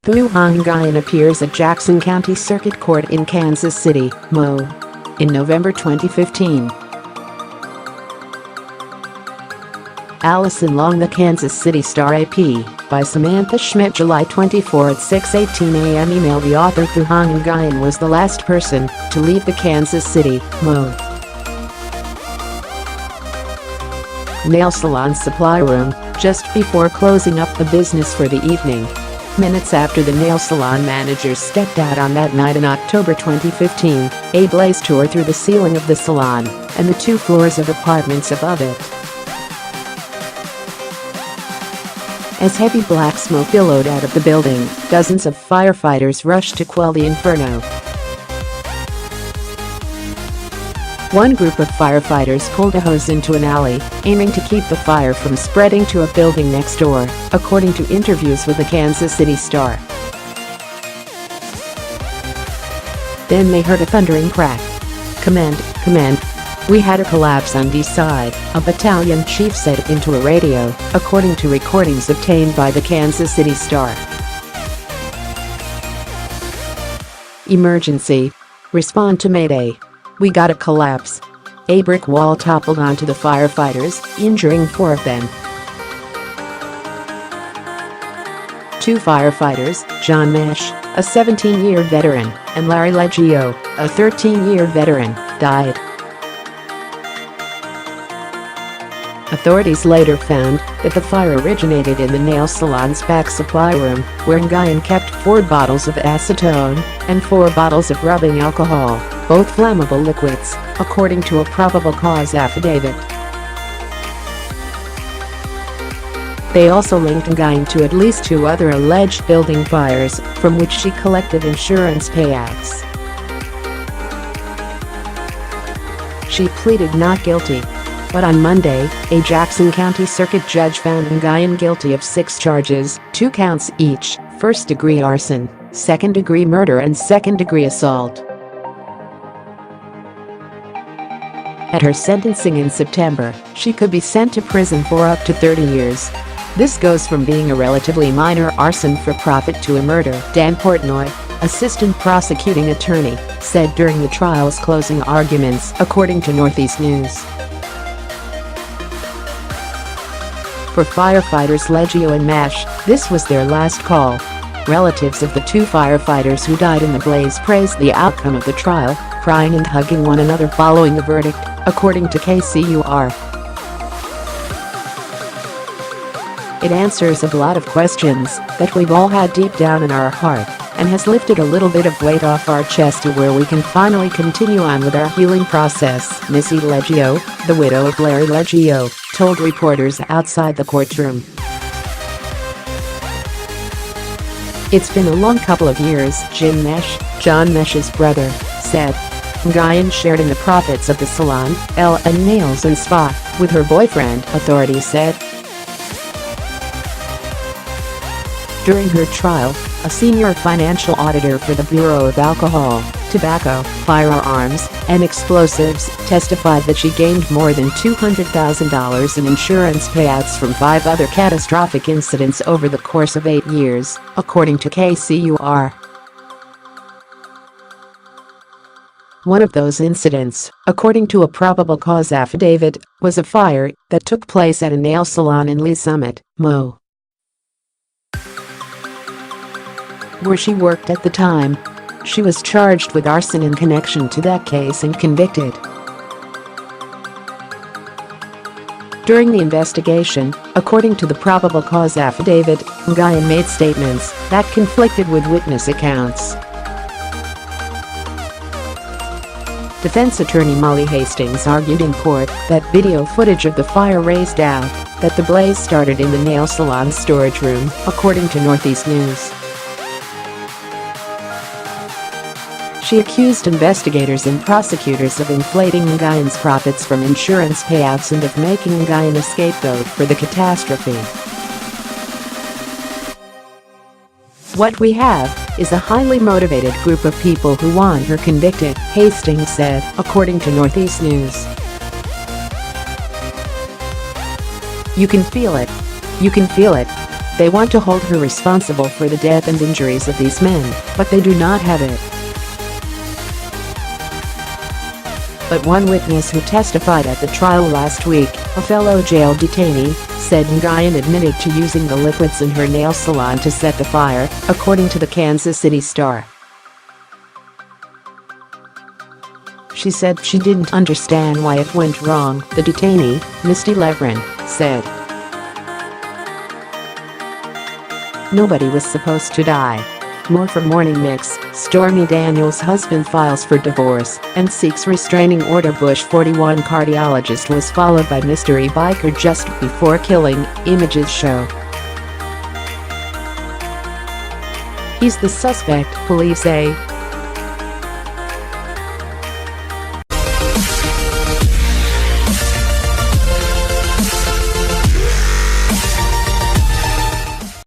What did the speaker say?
Thu Hong Nguyen appears at Jackson County Circuit Court in Kansas City, Mo. In November 2015. Allison Long, the Kansas City Star AP, by Samantha Schmidt, July 24 at 6:18 a.m. Email: the author Thu Hong Nguyen was the last person to leave the Kansas City, Mo. Nail salon supply room, just before closing up the business for the evening. Minutes after the nail salon manager stepped out on that night in October 2015, a blaze tore through the ceiling of the salon and the 2 floors of apartments above it. As heavy black smoke billowed out of the building, dozens of firefighters rushed to quell the inferno. One group of firefighters pulled a hose into an alley, aiming to keep the fire from spreading to a building next door, according to interviews with the Kansas City Star. Then they heard a thundering crack. Command. We had a collapse on D side, a battalion chief said into a radio, according to recordings obtained by the Kansas City Star. Emergency. Respond to Mayday. We got a collapse. A brick wall toppled onto the firefighters, injuring 4 of them. 2 firefighters, John Mesh, a 17-year veteran, and Larry Leggio, a 13-year veteran, died. Authorities later found that the fire originated in the nail salon's back supply room, where Nguyen kept 4 bottles of acetone and 4 bottles of rubbing alcohol, both flammable liquids, according to a probable cause affidavit. They also linked Nguyen to at least 2 other alleged building fires, from which she collected insurance payouts. She pleaded not guilty. But on Monday, a Jackson County Circuit judge found Nguyen guilty of 6 charges, 2 counts each: first-degree arson, second-degree murder and second-degree assault. At her sentencing in September, she could be sent to prison for up to 30 years. This goes from being a relatively minor arson for profit to a murder, Dan Portnoy, assistant prosecuting attorney, said during the trial's closing arguments, according to Northeast News. For firefighters Leggio and Mesh, this was their last call. Relatives of the 2 firefighters who died in the blaze praised the outcome of the trial, crying and hugging one another following the verdict, according to KCUR. It answers a lot of questions that we've all had deep down in our heart, and has lifted a little bit of weight off our chest to where we can finally continue on with our healing process, Missy Leggio, the widow of Larry Leggio, told reporters outside the courtroom. It's been a long couple of years, Jim Mesh, John Mesh's brother, said. Nguyen shared in the profits of the salon, L and Nails and Spa, with her boyfriend, authorities said. During her trial, a senior financial auditor for the Bureau of Alcohol, Tobacco, Firearms, and Explosives testified that she gained more than $200,000 in insurance payouts from 5 other catastrophic incidents over the course of 8 years, according to KCUR. One of those incidents, according to a probable cause affidavit, was a fire that took place at a nail salon in Lee Summit, Mo. where she worked at the time. She was charged with arson in connection to that case and convicted. During the investigation, according to the probable cause affidavit, Nguyen made statements that conflicted with witness accounts. Defense attorney Molly Hastings argued in court that video footage of the fire raised doubt that the blaze started in the nail salon's storage room, according to Northeast News. She accused investigators and prosecutors of inflating Nguyen's profits from insurance payouts and of making Nguyen a scapegoat for the catastrophe. "What we have is a highly motivated group of people who want her convicted," Hastings said, according to Northeast News. You can feel it. You can feel it. They want to hold her responsible for the death and injuries of these men, but they do not have it. But one witness who testified at the trial last week, a fellow jail detainee, said Nguyen admitted to using the liquids in her nail salon to set the fire, according to the Kansas City Star. She said she didn't understand why it went wrong, the detainee, Misty Levrin, said. Nobody was supposed to die. More from Morning Mix. Stormy Daniels' husband files for divorce and seeks restraining order. Bush 41 cardiologist was followed by mystery biker just before killing, images show. He's the suspect, police say.